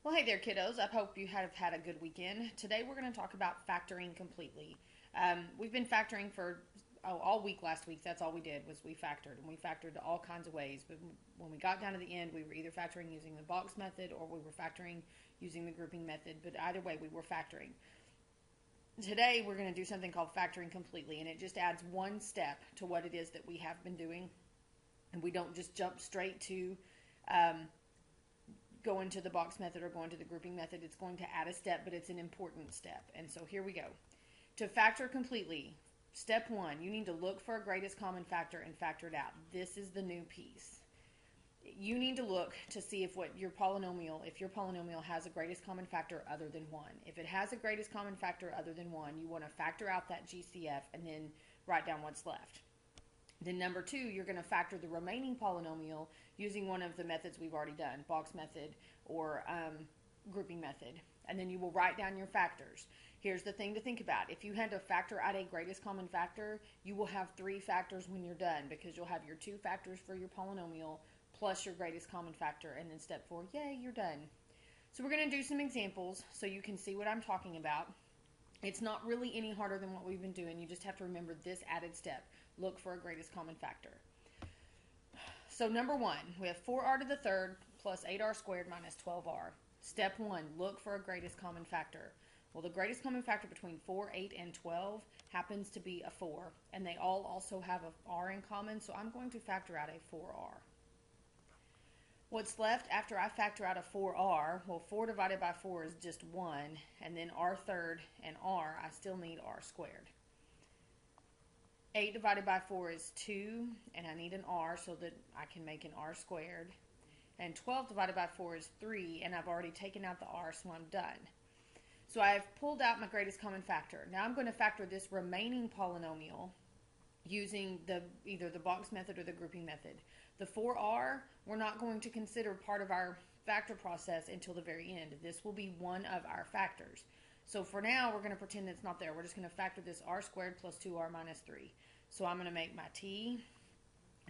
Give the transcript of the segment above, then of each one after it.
Well, hey there, kiddos. I hope you have had a good weekend. Today we're going to talk about factoring completely. We've been factoring for all week last week. That's all we did was we factored, and we factored all kinds of ways. But when we got down to the end, we were either factoring using the box method or we were factoring using the grouping method. But either way, we were factoring. Today we're going to do something called factoring completely, and it just adds one step to what it is that we have been doing, and we don't just jump straight to go into the box method or go into the grouping method. It's going to add a step, but it's an important step. And so here we go. To factor completely, step one, you need to look for a greatest common factor and factor it out. This is the new piece. You need to look to see if your polynomial has a greatest common factor other than 1. If it has a greatest common factor other than 1, you want to factor out that GCF and then write down what's left. Then number 2, you're going to factor the remaining polynomial using one of the methods we've already done, box method or grouping method. And then you will write down your factors. Here's the thing to think about. If you had to factor out a greatest common factor, you will have 3 factors when you're done because you'll have your 2 factors for your polynomial plus your greatest common factor. And then step 4, yay, you're done. So we're going to do some examples so you can see what I'm talking about. It's not really any harder than what we've been doing. You just have to remember this added step. Look for a greatest common factor. So number 1, we have 4r to the third plus 8r squared minus 12r. Step 1, look for a greatest common factor. Well, the greatest common factor between 4, 8, and 12 happens to be a 4, and they all also have a r in common, so I'm going to factor out a 4r. What's left after I factor out a 4r, well, 4 divided by 4 is just 1, and then r third and r, I still need r squared. 8 divided by 4 is 2, and I need an r so that I can make an r squared. And 12 divided by 4 is 3, and I've already taken out the r, so I'm done. So I've pulled out my greatest common factor. Now I'm going to factor this remaining polynomial using either the box method or the grouping method. The 4r, we're not going to consider part of our factor process until the very end. This will be one of our factors. So for now, we're going to pretend it's not there. We're just going to factor this r squared plus 2r minus 3. So I'm going to make my t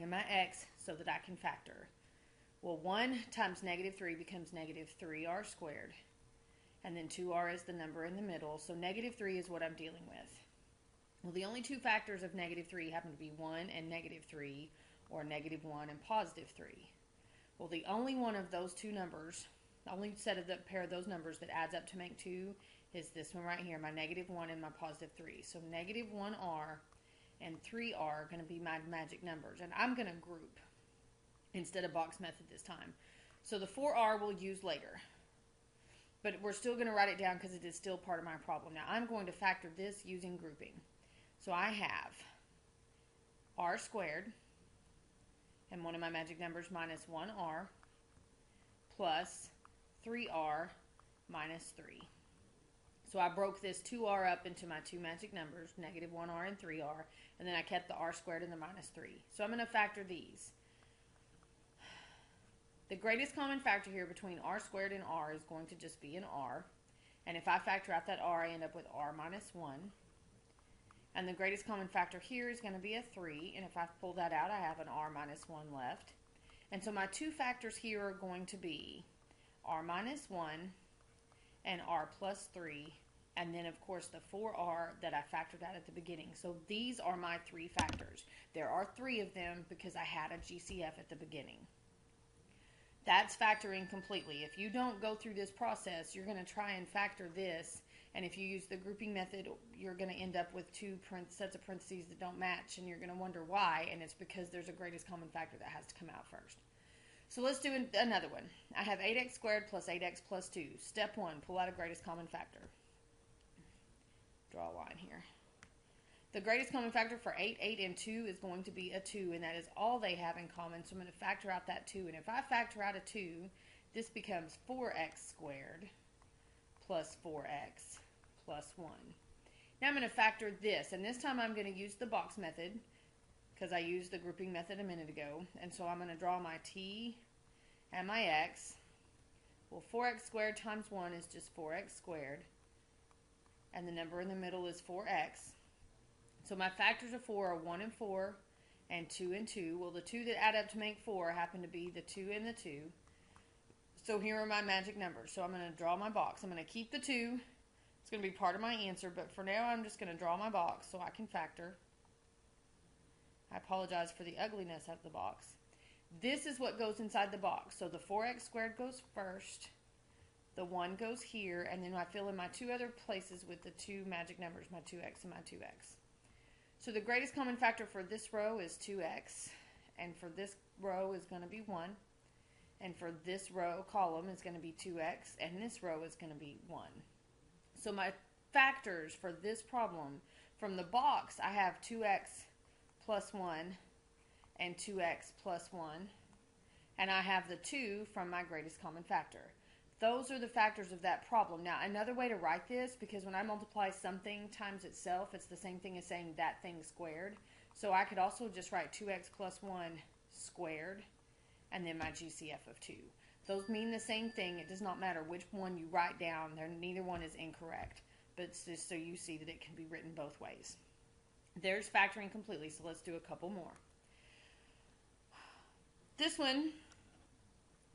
and my x so that I can factor. Well, 1 times negative 3 becomes negative 3r squared. And then 2r is the number in the middle. So negative 3 is what I'm dealing with. Well, the only 2 factors of negative 3 happen to be 1 and negative 3, or negative 1 and positive 3. Well, the only one of those 2 numbers, the only set of the pair of those numbers that adds up to make 2 is this one right here, my negative 1 and my positive 3. So negative 1r and 3r are going to be my magic numbers. And I'm going to group instead of box method this time. So the 4r we'll use later. But we're still going to write it down because it is still part of my problem. Now I'm going to factor this using grouping. So I have r squared, and one of my magic numbers minus 1r, plus 3r minus 3. So I broke this 2r up into my 2 magic numbers, negative 1r and 3r, and then I kept the r squared and the minus 3. So I'm going to factor these. The greatest common factor here between r squared and r is going to just be an r. And if I factor out that r, I end up with r minus 1. And the greatest common factor here is going to be a 3. And if I pull that out, I have an r minus 1 left. And so my 2 factors here are going to be r minus 1 and r plus 3. And then, of course, the 4r that I factored out at the beginning. So these are my 3 factors. There are 3 of them because I had a GCF at the beginning. That's factoring completely. If you don't go through this process, you're going to try and factor this, and if you use the grouping method, you're going to end up with 2 sets of parentheses that don't match, and you're going to wonder why, and it's because there's a greatest common factor that has to come out first. So let's do another one. I have 8x squared plus 8x plus 2. Step 1, pull out a greatest common factor. Draw a line here. The greatest common factor for 8, 8, and 2 is going to be a 2, and that is all they have in common, so I'm going to factor out that 2. And if I factor out a 2, this becomes 4x squared plus 4x plus 1. Now I'm going to factor this, and this time I'm going to use the box method because I used the grouping method a minute ago. And so I'm going to draw my t and my x. Well, 4x squared times 1 is just 4x squared, and the number in the middle is 4x. So my factors of 4 are 1 and 4 and 2 and 2. Well, the 2 that add up to make 4 happen to be the 2 and the 2. So here are my magic numbers. So I'm going to draw my box. I'm going to keep the 2. It's going to be part of my answer, but for now I'm just going to draw my box so I can factor. I apologize for the ugliness of the box. This is what goes inside the box. So the 4x squared goes first, the 1 goes here, and then I fill in my 2 other places with the 2 magic numbers, my 2x and my 2x. So the greatest common factor for this row is 2x, and for this row is going to be 1, and for this row column is going to be 2x, and this row is going to be 1. So my factors for this problem, from the box I have 2x plus 1 and 2x plus 1, and I have the 2 from my greatest common factor. Those are the factors of that problem. Now, another way to write this, because when I multiply something times itself, it's the same thing as saying that thing squared. So I could also just write 2x plus 1 squared, and then my GCF of 2. Those mean the same thing. It does not matter which one you write down. Neither one is incorrect. But it's just so you see that it can be written both ways. There's factoring completely, so let's do a couple more. This one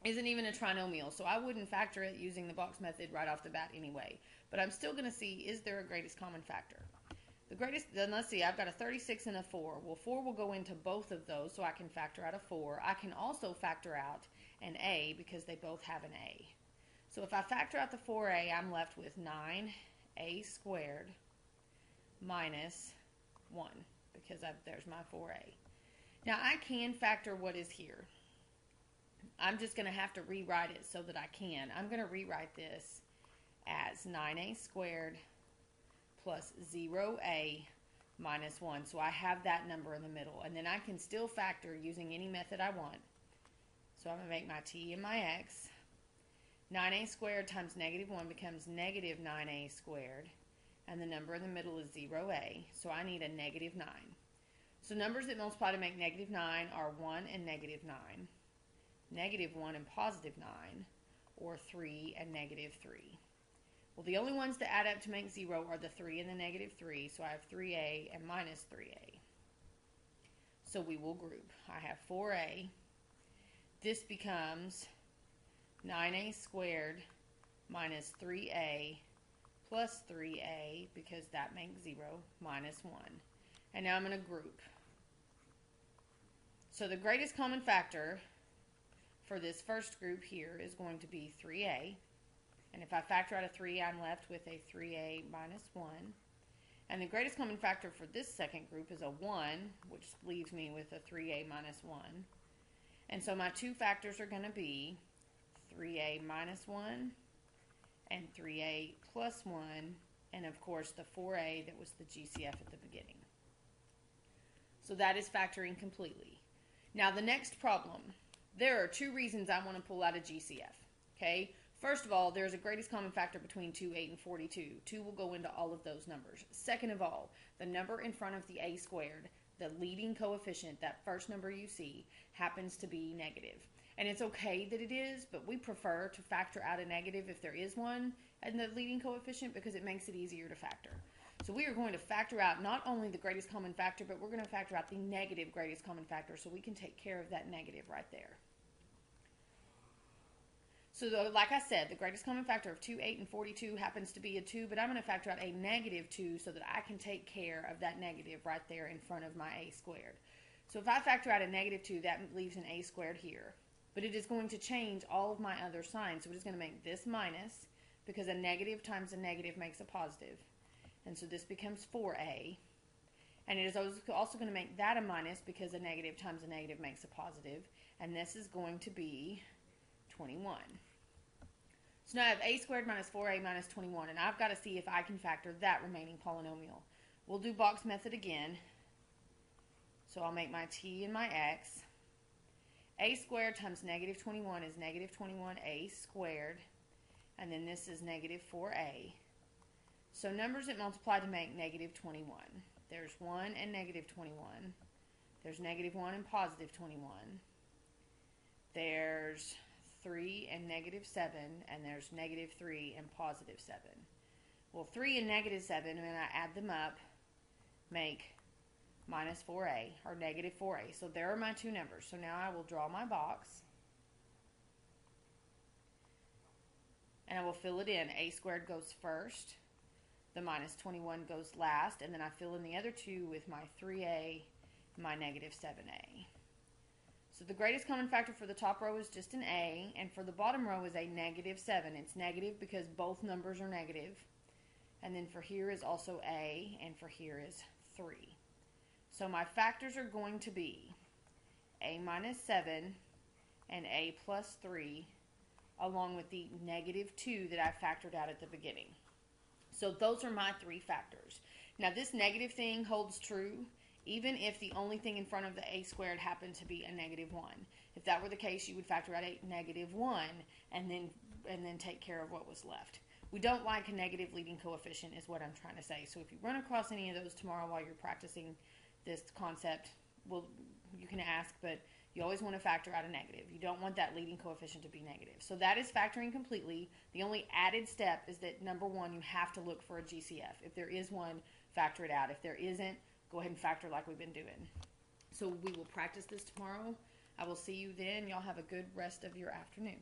isn't even a trinomial, so I wouldn't factor it using the box method right off the bat anyway. But I'm still going to see, is there a greatest common factor? Then let's see, I've got a 36 and a 4. Well, 4 will go into both of those, so I can factor out a 4. I can also factor out an A because they both have an A. So if I factor out the 4A, I'm left with 9A squared minus 1 because there's my 4A. Now, I can factor what is here. I'm just going to have to rewrite it so that I can. I'm going to rewrite this as 9A squared plus 0A minus 1. So I have that number in the middle. And then I can still factor using any method I want. So I'm going to make my t and my x. 9A squared times negative 1 becomes negative 9A squared. And the number in the middle is 0A. So I need a negative 9. So numbers that multiply to make negative 9 are 1 and negative 9. Negative 1 and positive 9, or 3 and negative 3. Well, the only ones that add up to make 0 are the 3 and the negative 3, so I have 3a and minus 3a. So we will group. I have 4a. This becomes 9a squared minus 3a plus 3a, because that makes 0, minus 1. And now I'm going to group. So the greatest common factor for this first group here is going to be 3a. And if I factor out a 3, I'm left with a 3a minus 1. And the greatest common factor for this second group is a 1, which leaves me with a 3a minus 1. And so my two factors are going to be 3a minus 1 and 3a plus 1, and of course the 4a that was the GCF at the beginning. So that is factoring completely. Now the next problem. There are two reasons I want to pull out a GCF. Okay? First of all, there's a greatest common factor between 2, 8, and 42. 2 will go into all of those numbers. Second of all, the number in front of the a squared, the leading coefficient, that first number you see, happens to be negative. And it's okay that it is, but we prefer to factor out a negative if there is one in the leading coefficient because it makes it easier to factor. So we are going to factor out not only the greatest common factor, but we're going to factor out the negative greatest common factor so we can take care of that negative right there. So like I said, the greatest common factor of 2, 8, and 42 happens to be a 2, but I'm going to factor out a negative 2 so that I can take care of that negative right there in front of my a squared. So if I factor out a negative 2, that leaves an a squared here. But it is going to change all of my other signs. So it is going to make this minus, because a negative times a negative makes a positive. And so this becomes 4a. And it is also going to make that a minus, because a negative times a negative makes a positive. And this is going to be 21. So now I have a squared minus 4a minus 21. And I've got to see if I can factor that remaining polynomial. We'll do box method again. So I'll make my t and my x. A squared times negative 21 is negative 21a squared. And then this is negative 4a. So numbers that multiply to make negative 21. There's 1 and negative 21. There's negative 1 and positive 21. There's 3 and negative 7. And there's negative 3 and positive 7. Well, 3 and negative 7, when I add them up, make minus 4a, or negative 4a. So there are my two numbers. So now I will draw my box. and I will fill it in. A squared goes first, the minus 21 goes last, and then I fill in the other two with my 3a and my negative 7a. So the greatest common factor for the top row is just an a, and for the bottom row is a negative 7. It's negative because both numbers are negative. And then for here is also a, and for here is 3. So my factors are going to be a minus 7 and a plus 3, along with the negative 2 that I factored out at the beginning. So those are my three factors. Now this negative thing holds true even if the only thing in front of the a squared happened to be a negative 1. If that were the case, you would factor out a negative 1 and then take care of what was left. We don't like a negative leading coefficient is what I'm trying to say. So if you run across any of those tomorrow while you're practicing this concept, well, you can ask, but you always want to factor out a negative. You don't want that leading coefficient to be negative. So that is factoring completely. The only added step is that, number one, you have to look for a GCF. If there is one, factor it out. If there isn't, go ahead and factor like we've been doing. So we will practice this tomorrow. I will see you then. Y'all have a good rest of your afternoon.